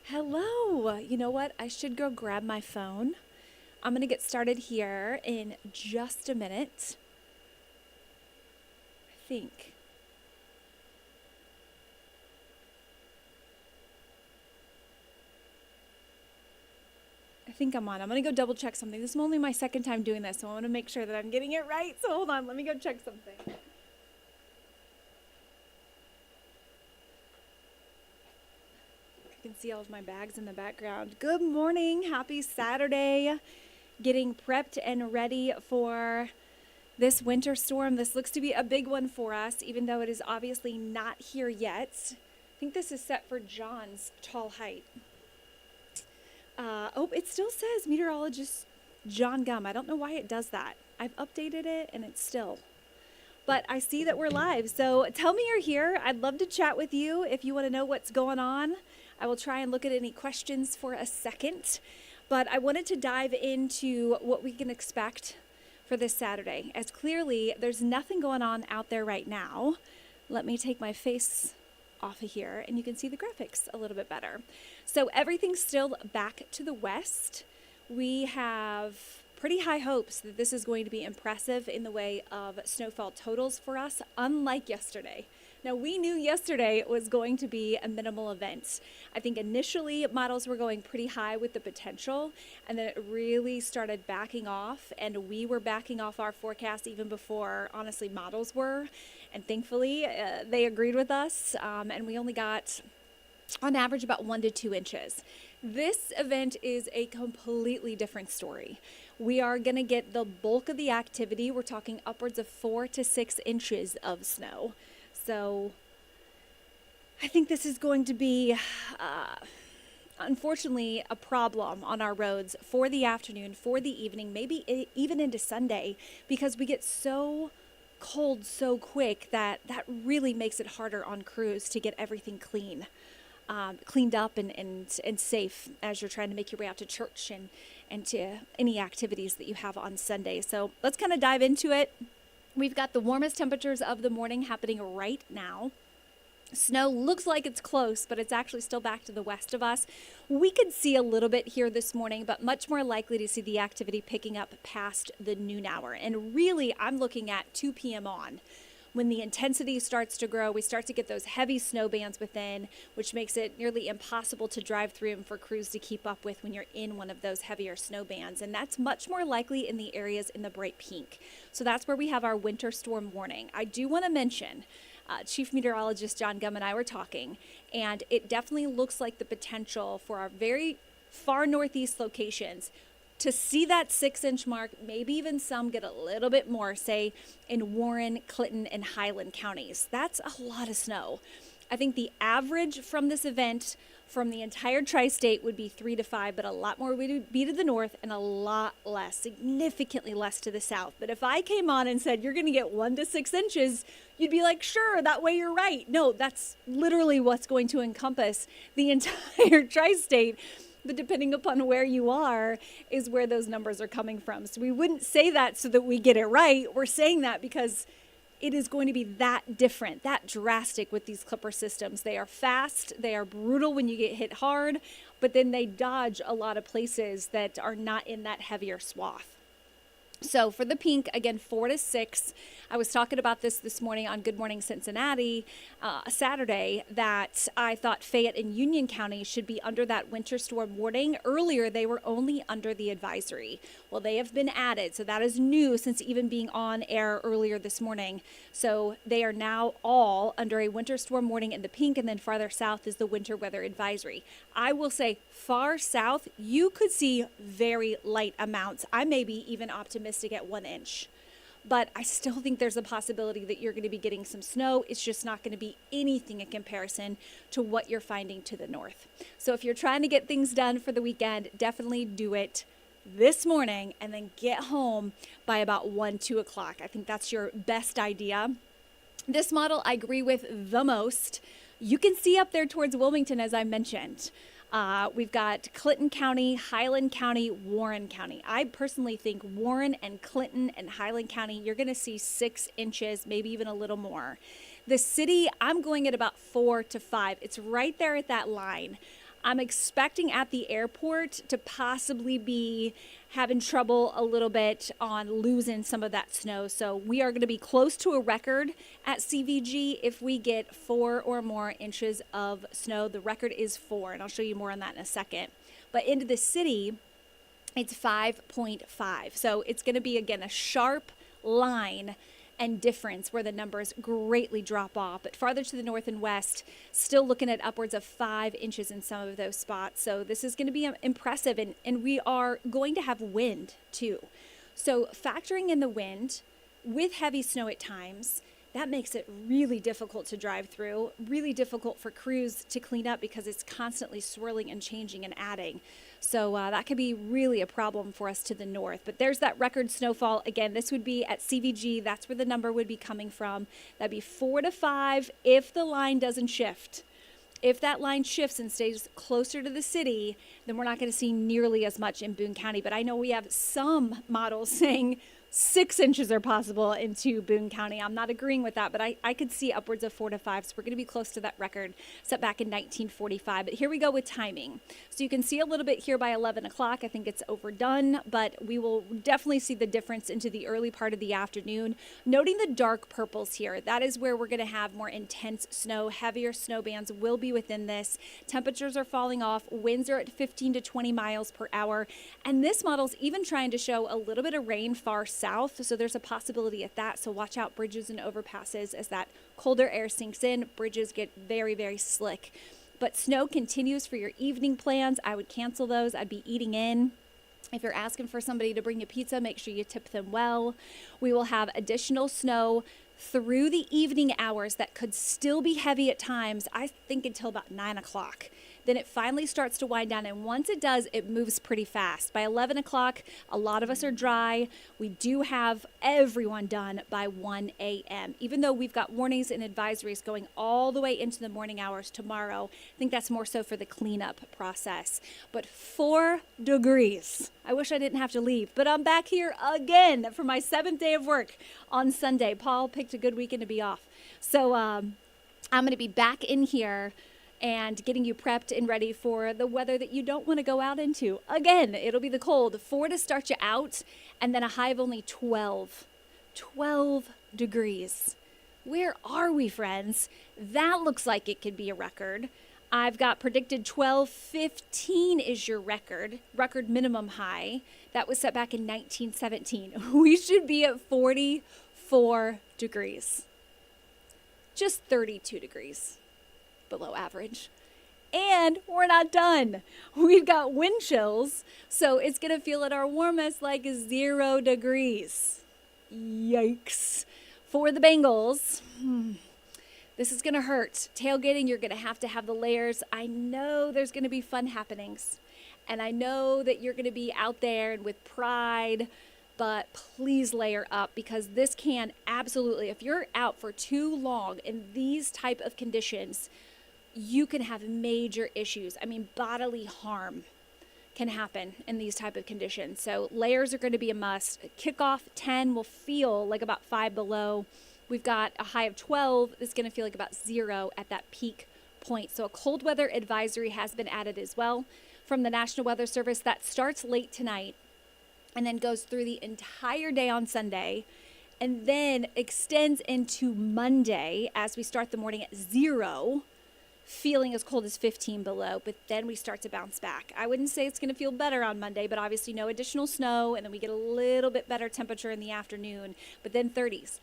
Hello. You know what? I should go grab my phone. I'm going to get started here in just a minute. I think. I think I'm on. I'm going to go double check something. This is only my second time doing this, so I want to make sure that I'm getting it right. So hold on. Let me go check something. You can see all of my bags in the background. Good morning. Happy Saturday. Getting prepped and ready for this winter storm. This looks to be a big one for us, even though it is obviously not here yet. I think this is set for John's tall height. Oh, it still says Meteorologist John Gumm. I don't know why it does that. I've updated it and it's still. But I see that we're live. So tell me you're here. I'd love to chat with you if you want to know what's going on. I will try and look at any questions for a second. But I wanted to dive into what we can expect for this Saturday, as clearly there's nothing going on out there right now. Let me take my face off of here and you can see the graphics a little bit better. So everything's still back to the west. We have pretty high hopes that this is going to be impressive in the way of snowfall totals for us, unlike yesterday. Now, we knew yesterday it was going to be a minimal event. I think initially models were going pretty high with the potential, and then it really started backing off, and we were backing off our forecast even before, honestly, models were. And thankfully, they agreed with us, and we only got, on average, about 1 to 2 inches. This event is a completely different story. We are going to get the bulk of the activity. We're talking upwards of 4 to 6 inches of snow. So I think this is going to be, unfortunately, a problem on our roads for the afternoon, for the evening, maybe even into Sunday, because we get so cold so quick that really makes it harder on crews to get everything cleaned up and safe as you're trying to make your way out to church and to any activities that you have on Sunday. So let's kind of dive into it. We've got the warmest temperatures of the morning happening right now. Snow looks like it's close, but it's actually still back to the west of us. We could see a little bit here this morning, but much more likely to see the activity picking up past the noon hour. And really, I'm looking at 2 p.m. on. When the intensity starts to grow, we start to get those heavy snow bands within, which makes it nearly impossible to drive through them for crews to keep up with when you're in one of those heavier snow bands. And that's much more likely in the areas in the bright pink. So that's where we have our winter storm warning. I do want to mention, Chief Meteorologist John Gumm and I were talking, and it definitely looks like the potential for our very far northeast locations to see that 6-inch mark, maybe even some get a little bit more, say in Warren, Clinton, and Highland counties. That's a lot of snow. I think the average from this event from the entire tri-state would be 3 to 5, but a lot more would be to the north and a lot less, significantly less to the south. But if I came on and said, you're going to get 1 to 6 inches, you'd be like, sure, that way you're right. No, that's literally what's going to encompass the entire tri-state. But depending upon where you are is where those numbers are coming from. So we wouldn't say that so that we get it right. We're saying that because it is going to be that different, that drastic with these clipper systems. They are fast, they are brutal when you get hit hard, but then they dodge a lot of places that are not in that heavier swath. So for the pink, again, 4 to 6. I was talking about this morning on Good Morning Cincinnati, Saturday, that I thought Fayette and Union County should be under that winter storm warning. Earlier, they were only under the advisory. Well, they have been added, so that is new since even being on air earlier this morning. So they are now all under a winter storm warning in the pink, and then farther south is the winter weather advisory. I will say far south, you could see very light amounts. I may be even optimistic at 1 inch. But I still think there's a possibility that you're going to be getting some snow. It's just not going to be anything in comparison to what you're finding to the north. So if you're trying to get things done for the weekend, definitely do it this morning and then get home by about 1, 2 o'clock. I think that's your best idea. This model I agree with the most. You can see up there towards Wilmington, as I mentioned. We've got Clinton County, Highland County, Warren County. I personally think Warren and Clinton and Highland County, you're going to see 6 inches, maybe even a little more. The city, I'm going at about 4 to 5. It's right there at that line. I'm expecting at the airport to possibly be having trouble a little bit on losing some of that snow. So we are going to be close to a record at CVG if we get 4 or more inches of snow. The record is 4, and I'll show you more on that in a second. But into the city, it's 5.5. So it's going to be, again, a sharp line and difference where the numbers greatly drop off. But farther to the north and west, still looking at upwards of 5 inches in some of those spots. So this is going to be impressive. And we are going to have wind too. So factoring in the wind with heavy snow at times, that makes it really difficult to drive through, really difficult for crews to clean up because it's constantly swirling and changing and adding. So that could be really a problem for us to the north. But there's that record snowfall. Again, this would be at CVG. That's where the number would be coming from. That'd be 4 to 5 if the line doesn't shift. If that line shifts and stays closer to the city, then we're not going to see nearly as much in Boone County. But I know we have some models saying 6 inches are possible into Boone County. I'm not agreeing with that, but I could see upwards of 4 to 5. So we're going to be close to that record set back in 1945. But here we go with timing. So you can see a little bit here by 11 o'clock. I think it's overdone, but we will definitely see the difference into the early part of the afternoon. Noting the dark purples here, that is where we're going to have more intense snow. Heavier snow bands will be within this. Temperatures are falling off. Winds are at 15 to 20 miles per hour. And this model's even trying to show a little bit of rain far south, so there's a possibility at that. So watch out bridges and overpasses as that colder air sinks in. Bridges get very, very slick. But snow continues for your evening plans. I would cancel those. I'd be eating in. If you're asking for somebody to bring you pizza, make sure you tip them well. We will have additional snow through the evening hours that could still be heavy at times, I think until about 9 o'clock. Then it finally starts to wind down, and once it does, it moves pretty fast. By 11 o'clock, a lot of us are dry. We do have everyone done by 1 a.m. Even though we've got warnings and advisories going all the way into the morning hours tomorrow, I think that's more so for the cleanup process. But 4 degrees. I wish I didn't have to leave, but I'm back here again for my 7th day of work on Sunday. Paul picked a good weekend to be off. So I'm going to be back in here and getting you prepped and ready for the weather that you don't want to go out into. Again, it'll be the cold. 4 to start you out, and then a high of only 12. 12 degrees. Where are we, friends? That looks like it could be a record. I've got predicted 12, 15 is your record minimum high. That was set back in 1917. We should be at 44 degrees. Just 32 degrees below average. And we're not done. We've got wind chills, so it's going to feel at our warmest like 0 degrees. Yikes. For the Bengals, this is going to hurt. Tailgating, you're going to have the layers. I know there's going to be fun happenings, and I know that you're going to be out there and with pride, but please layer up, because this can absolutely, if you're out for too long in these type of conditions, you can have major issues. I mean, bodily harm can happen in these type of conditions. So layers are going to be a must. Kickoff 10 will feel like about 5 below. We've got a high of 12. It's going to feel like about 0 at that peak point. So a cold weather advisory has been added as well from the National Weather Service. That starts late tonight and then goes through the entire day on Sunday, and then extends into Monday as we start the morning at 0. Feeling as cold as 15 below, but then we start to bounce back. I wouldn't say it's going to feel better on Monday, but obviously no additional snow, and then we get a little bit better temperature in the afternoon, but then 30s,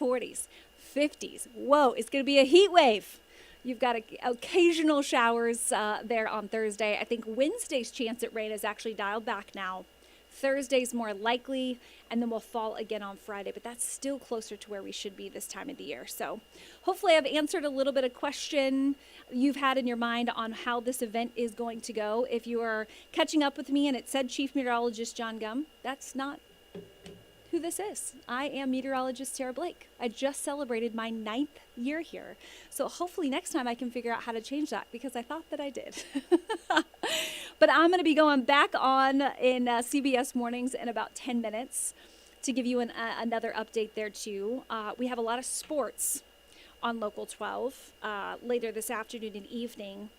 40s, 50s. Whoa, it's going to be a heat wave. You've got occasional showers there on Thursday. I think Wednesday's chance at rain is actually dialed back now. Thursday's more likely, and then we'll fall again on Friday, but that's still closer to where we should be this time of the year. So hopefully I've answered a little bit of question you've had in your mind on how this event is going to go. If you are catching up with me and it said Chief Meteorologist John Gumm, that's not who this is. I am Meteorologist Sarah Blake. I just celebrated my 9th year here. So hopefully next time I can figure out how to change that, because I thought that I did. But I'm going to be going back on in CBS Mornings in about 10 minutes to give you another update there too. We have a lot of sports on Local 12 later this afternoon and evening.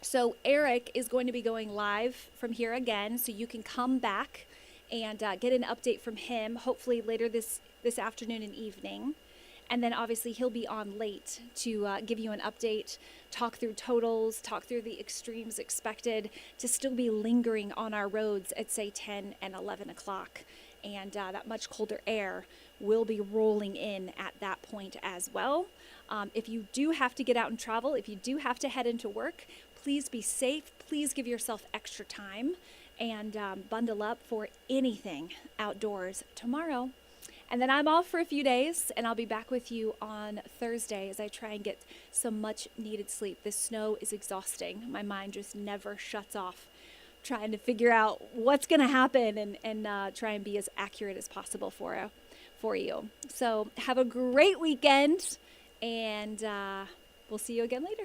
So Eric is going to be going live from here again, so you can come back and get an update from him, hopefully later this afternoon and evening. And then obviously he'll be on late to give you an update, talk through totals, talk through the extremes expected to still be lingering on our roads at say 10 and 11 o'clock. And that much colder air will be rolling in at that point as well. If you do have to get out and travel, if you do have to head into work, please be safe. Please give yourself extra time and bundle up for anything outdoors tomorrow. And then I'm off for a few days, and I'll be back with you on Thursday as I try and get some much needed sleep. This snow is exhausting. My mind just never shuts off trying to figure out what's going to happen and try and be as accurate as possible for you. So have a great weekend, and we'll see you again later.